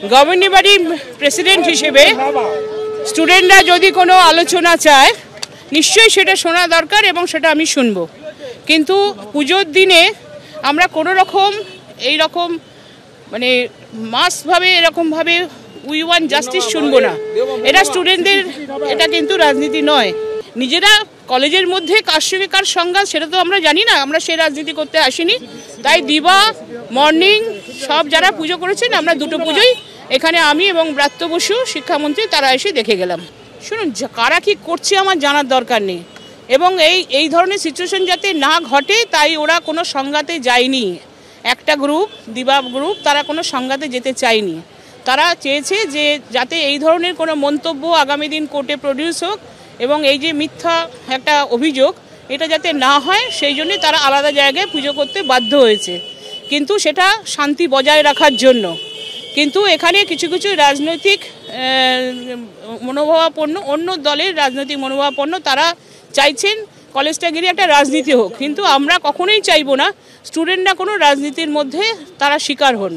Governing বডির president হিসেবে স্টুডেন্টরা যদি কোনো আলোচনা চায় নিশ্চয়ই সেটা শোনা দরকার এবং সেটা আমি শুনবো। কিন্তু পুজোর দিনে আমরা কোনো রকম এই রকম মানে মাসভাবে এরকমভাবে উই ওয়ান জাস্টিস শুনবো না। এটা স্টুডেন্টদের, এটা কিন্তু রাজনীতি নয়। নিজেরা কলেজের মধ্যে কার সঙ্গে কার সংঘাত সেটা তো আমরা জানি না, আমরা সে রাজনীতি করতে আসিনি। তাই দিবা মর্নিং সব যারা পুজো করেছেন, আমরা দুটো পুজোই এখানে আমি এবং ব্রাত্য বসু শিক্ষামন্ত্রী তারা এসে দেখে গেলাম। শুনুন, কারা কি করছে আমার জানার দরকার নেই, এবং এই ধরনের সিচুয়েশন যাতে না ঘটে তাই ওরা কোনো সংঘাতে যায়নি। একটা গ্রুপ, দিবা গ্রুপ, তারা কোনো সংঘাতে যেতে চায়নি। তারা চেয়েছে যে যাতে এই ধরনের কোনো মন্তব্য আগামী দিন কোর্টে প্রডিউস হোক এবং এই যে মিথ্যা একটা অভিযোগ এটা যাতে না হয়, সেই জন্য তারা আলাদা জায়গায় পুজো করতে বাধ্য হয়েছে, কিন্তু সেটা শান্তি বজায় রাখার জন্য। কিন্তু এখানে কিছু কিছু রাজনৈতিক মনোভাবাপন্ন, অন্য দলের রাজনৈতিক মনোভাবাপন্ন, তারা চাইছেন কলেজটা ঘিরে একটা রাজনীতি হোক, কিন্তু আমরা কখনোই চাইবো না স্টুডেন্টরা কোনো রাজনীতির মধ্যে তারা শিকার হন।